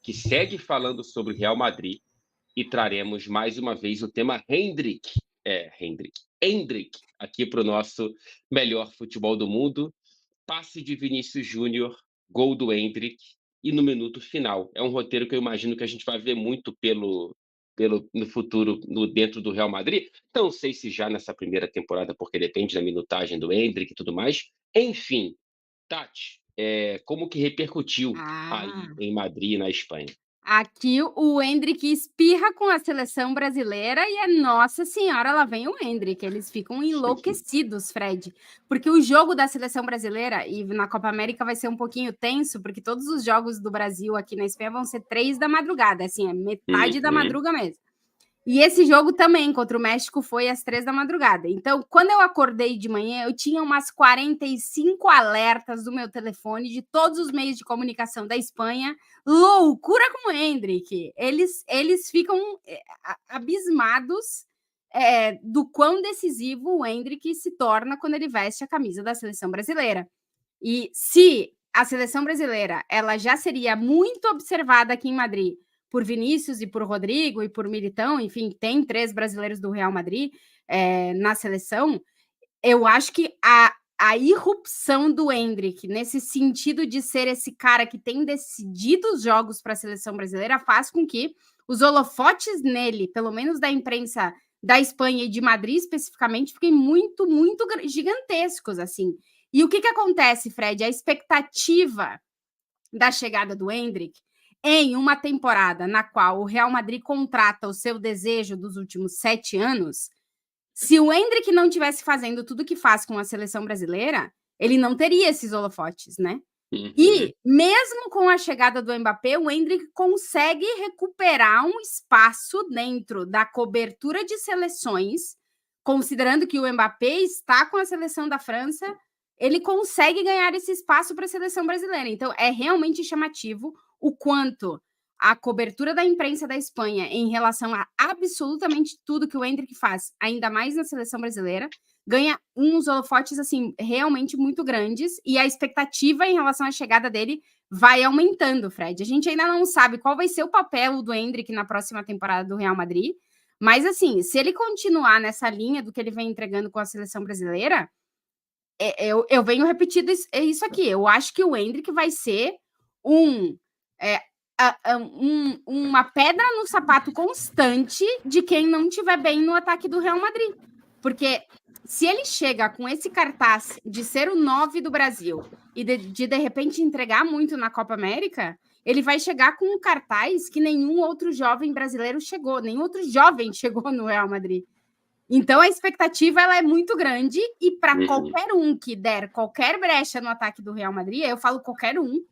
que segue falando sobre o Real Madrid e traremos mais uma vez o tema Endrick, aqui para o nosso melhor futebol do mundo. Passe de Vinícius Júnior, gol do Endrick e no minuto final. É um roteiro que eu imagino que a gente vai ver muito no futuro dentro do Real Madrid. Não sei se já nessa primeira temporada, porque depende da minutagem do Endrick e tudo mais. Enfim, Tati, como que repercutiu aí Ah, em Madrid, na Espanha? aqui o Endrick espirra com a seleção brasileira e nossa senhora, lá vem o Endrick. Eles ficam enlouquecidos, Fred, porque o jogo da seleção brasileira e na Copa América vai ser um pouquinho tenso, porque todos os jogos do Brasil aqui na Espanha vão ser 3 da madrugada, assim, é metade da Uhum. madruga mesmo. E esse jogo também contra o México foi às 3 da madrugada. Então, quando eu acordei de manhã, eu tinha umas 45 alertas do meu telefone de todos os meios de comunicação da Espanha. Loucura com o Endrick. Eles ficam abismados do quão decisivo o Endrick se torna quando ele veste a camisa da seleção brasileira. E se a seleção brasileira ela já seria muito observada aqui em Madrid por Vinícius e por Rodrigo e por Militão, enfim, tem 3 brasileiros do Real Madrid na seleção, eu acho que a irrupção do Endrick, nesse sentido de ser esse cara que tem decidido os jogos para a seleção brasileira, faz com que os holofotes nele, pelo menos da imprensa da Espanha e de Madrid especificamente, fiquem muito, muito gigantescos, assim. E o que acontece, Fred? A expectativa da chegada do Endrick em uma temporada na qual o Real Madrid contrata o seu desejo dos últimos 7 anos, se o Endrick não tivesse fazendo tudo que faz com a seleção brasileira, ele não teria esses holofotes, né? Uhum. E mesmo com a chegada do Mbappé, o Endrick consegue recuperar um espaço dentro da cobertura de seleções, considerando que o Mbappé está com a seleção da França, ele consegue ganhar esse espaço para a seleção brasileira. Então, é realmente chamativo o quanto a cobertura da imprensa da Espanha em relação a absolutamente tudo que o Endrick faz, ainda mais na seleção brasileira, ganha uns holofotes assim realmente muito grandes e a expectativa em relação à chegada dele vai aumentando, Fred. A gente ainda não sabe qual vai ser o papel do Endrick na próxima temporada do Real Madrid, mas assim, se ele continuar nessa linha do que ele vem entregando com a seleção brasileira, eu venho repetindo isso aqui. Eu acho que o Endrick vai ser um, é, uma pedra no sapato constante de quem não estiver bem no ataque do Real Madrid. Porque se ele chega com esse cartaz de ser o 9 do Brasil e de repente entregar muito na Copa América, ele vai chegar com um cartaz que nenhum outro jovem brasileiro chegou, nenhum outro jovem chegou no Real Madrid. Então a expectativa ela é muito grande e para Uhum. qualquer um que der qualquer brecha no ataque do Real Madrid, eu falo qualquer um,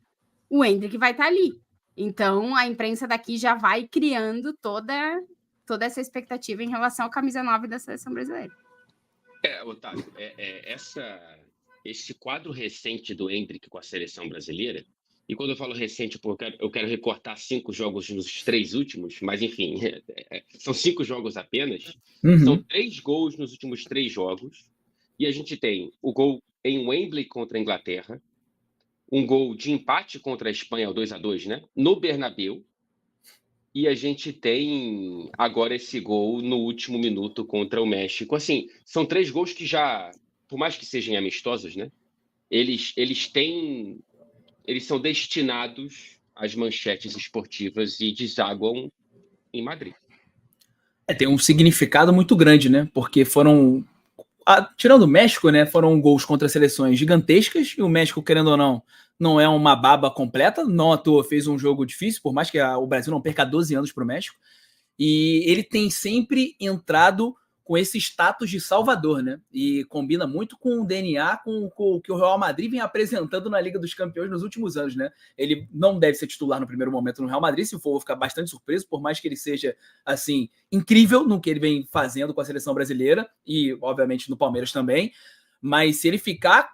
o Endrick vai estar ali. Então a imprensa daqui já vai criando toda essa expectativa em relação à camisa 9 da seleção brasileira. Otávio, esse quadro recente do Endrick com a seleção brasileira, e quando eu falo recente, eu quero recortar 5 jogos nos 3 últimos, mas enfim, são 5 jogos apenas. São Uhum. 3 gols nos últimos 3 jogos, e a gente tem o gol em Wembley contra a Inglaterra, um gol de empate contra a Espanha, o 2-2, né? No Bernabéu, e a gente tem agora esse gol no último minuto contra o México. Assim, são 3 gols que já, por mais que sejam amistosos, né? Eles são destinados às manchetes esportivas e desaguam em Madrid. Tem um significado muito grande, né? Porque foram, tirando o México, né? Foram gols contra seleções gigantescas e o México, querendo ou não, não é uma baba completa. Não à toa fez um jogo difícil, por mais que o Brasil não perca 12 anos para o México. E ele tem sempre entrado com esse status de salvador, né? E combina muito com o DNA, com o que o Real Madrid vem apresentando na Liga dos Campeões nos últimos anos, né? Ele não deve ser titular no primeiro momento no Real Madrid, se for, vou ficar bastante surpreso, por mais que ele seja, assim, incrível no que ele vem fazendo com a seleção brasileira e, obviamente, no Palmeiras também. Mas se ele ficar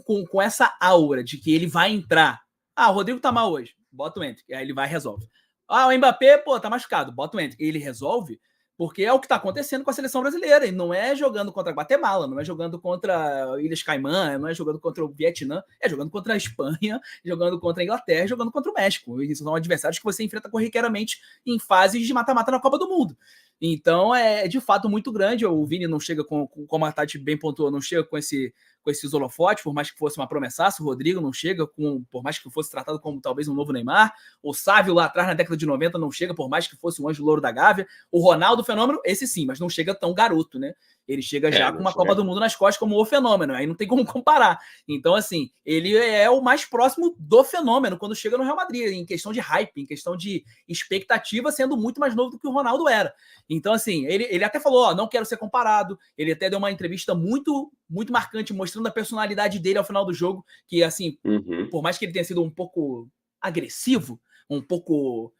com essa aura de que ele vai entrar, o Rodrigo tá mal hoje, bota o Endrick, aí ele vai e resolve. O Mbappé, tá machucado, bota o Endrick, ele resolve. Porque é o que está acontecendo com a seleção brasileira, e não é jogando contra a Guatemala, não é jogando contra Ilhas Caimã, não é jogando contra o Vietnã, é jogando contra a Espanha, jogando contra a Inglaterra, jogando contra o México. E são adversários que você enfrenta corriqueiramente em fases de mata-mata na Copa do Mundo. Então é de fato muito grande. O Vini não chega como a Tati bem pontuou, não chega com esses holofotes, por mais que fosse uma promessaça. O Rodrigo não chega, por mais que fosse tratado como talvez um novo Neymar. O Sávio lá atrás, na década de 90, não chega, por mais que fosse um anjo louro da Gávea. O Ronaldo, fenômeno, esse sim, mas não chega tão garoto, né? Ele chega já com uma Copa do Mundo nas costas como o fenômeno, aí não tem como comparar. Então, assim, ele é o mais próximo do fenômeno quando chega no Real Madrid, em questão de hype, em questão de expectativa, sendo muito mais novo do que o Ronaldo era. Então, assim, ele até falou, não quero ser comparado, ele até deu uma entrevista muito, muito marcante, mostrando a personalidade dele ao final do jogo, que, assim, por mais que ele tenha sido um pouco agressivo, um pouco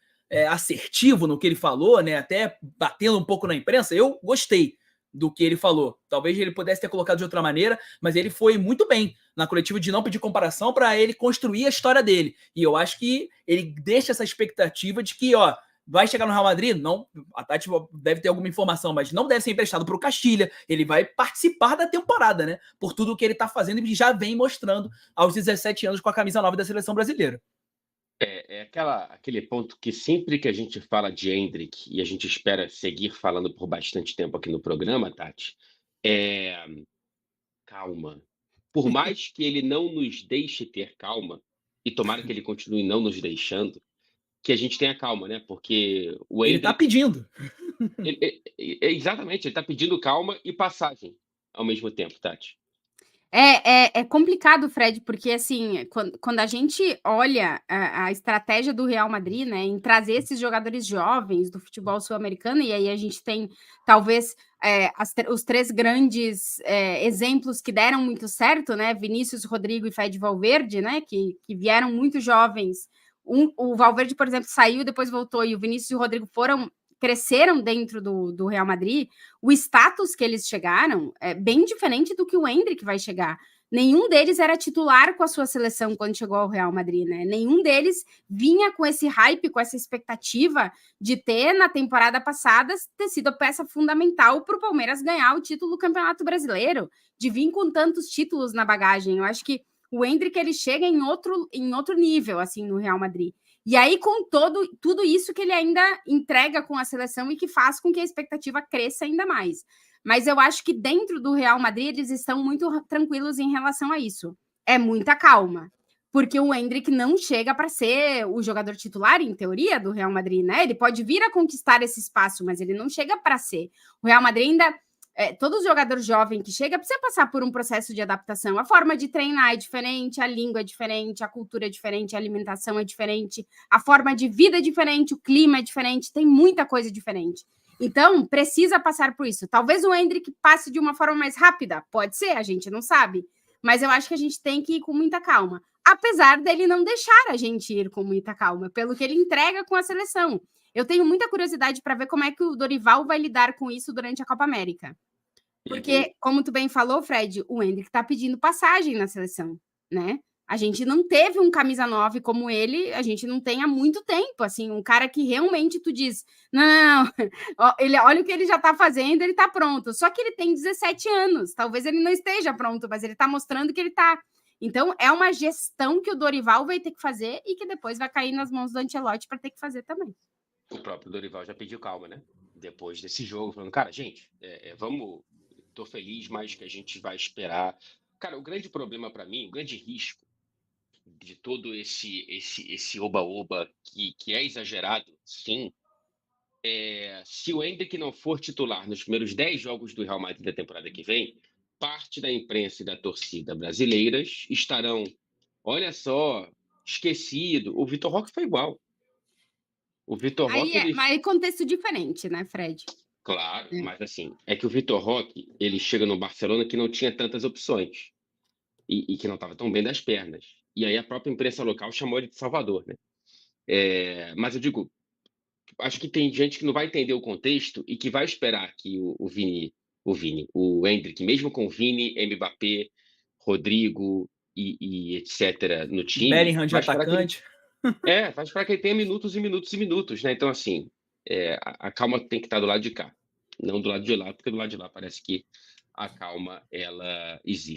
assertivo no que ele falou, né, até batendo um pouco na imprensa, eu gostei do que ele falou. Talvez ele pudesse ter colocado de outra maneira, mas ele foi muito bem na coletiva de não pedir comparação para ele construir a história dele. E eu acho que ele deixa essa expectativa de que, vai chegar no Real Madrid? Não, a Tati deve ter alguma informação, mas não deve ser emprestado para o Castilha. Ele vai participar da temporada, né? Por tudo que ele está fazendo e já vem mostrando aos 17 anos com a camisa 9 da seleção brasileira. É aquele ponto que sempre que a gente fala de Endrick, e a gente espera seguir falando por bastante tempo aqui no programa, Tati, calma. Por mais que ele não nos deixe ter calma, e tomara que ele continue não nos deixando, que a gente tenha calma, né? Porque o Ele tá Endrick... pedindo. Exatamente, ele tá pedindo calma e passagem ao mesmo tempo, Tati. É complicado, Fred, porque assim, quando a gente olha a estratégia do Real Madrid, né, em trazer esses jogadores jovens do futebol sul-americano, e aí a gente tem talvez os três grandes exemplos que deram muito certo, né, Vinícius, Rodrigo e Fede Valverde, né, que vieram muito jovens. O Valverde, por exemplo, saiu, depois voltou, e o Vinícius e o Rodrigo cresceram dentro do Real Madrid. O status que eles chegaram é bem diferente do que o Endrick vai chegar. Nenhum deles era titular com a sua seleção quando chegou ao Real Madrid, né? Nenhum deles vinha com esse hype, com essa expectativa de ter, na temporada passada, ter sido a peça fundamental para o Palmeiras ganhar o título do Campeonato Brasileiro, de vir com tantos títulos na bagagem. Eu acho que o Endrick, ele chega em outro nível, assim, no Real Madrid. E aí, com tudo isso que ele ainda entrega com a seleção e que faz com que a expectativa cresça ainda mais. Mas eu acho que dentro do Real Madrid, eles estão muito tranquilos em relação a isso. É muita calma. Porque o Endrick não chega para ser o jogador titular, em teoria, do Real Madrid, né? Ele pode vir a conquistar esse espaço, mas ele não chega para ser. O Real Madrid ainda... todo jogador jovem que chega precisa passar por um processo de adaptação. A forma de treinar é diferente, a língua é diferente, a cultura é diferente, a alimentação é diferente, a forma de vida é diferente, o clima é diferente, tem muita coisa diferente. Então, precisa passar por isso. Talvez o Endrick passe de uma forma mais rápida, pode ser, a gente não sabe, mas eu acho que a gente tem que ir com muita calma, apesar dele não deixar a gente ir com muita calma, pelo que ele entrega com a seleção. Eu tenho muita curiosidade para ver como é que o Dorival vai lidar com isso durante a Copa América. Porque, como tu bem falou, Fred, o Endrick está pedindo passagem na seleção, né? A gente não teve um camisa 9 como ele, a gente não tem há muito tempo, assim, um cara que realmente tu diz, não, olha o que ele já está fazendo, ele está pronto. Só que ele tem 17 anos, talvez ele não esteja pronto, mas ele está mostrando que ele está. Então, é uma gestão que o Dorival vai ter que fazer e que depois vai cair nas mãos do Ancelotti para ter que fazer também. O próprio Dorival já pediu calma, né? Depois desse jogo, falando, cara, gente, vamos... Tô feliz, mas que a gente vai esperar. Cara, o grande problema para mim, o grande risco de todo esse oba-oba que é exagerado, sim, se o Endrick não for titular nos primeiros 10 jogos do Real Madrid da temporada que vem, parte da imprensa e da torcida brasileiras estarão, olha só, esquecido. O Vitor Roque foi igual. O Vitor Roque... Mas é contexto diferente, né, Fred? Claro, mas assim, é que o Vitor Roque, ele chega no Barcelona que não tinha tantas opções e que não estava tão bem das pernas. E aí a própria imprensa local chamou ele de Salvador, né? Mas eu digo, acho que tem gente que não vai entender o contexto e que vai esperar que o Endrick, mesmo com Vini, Mbappé, Rodrigo e etc. no time... Bellingham de atacante. Vai esperar que ele tenha minutos e minutos e minutos, né? Então, assim, a calma tem que estar do lado de cá. não do lado de lá, porque do lado de lá parece que a calma ela existe.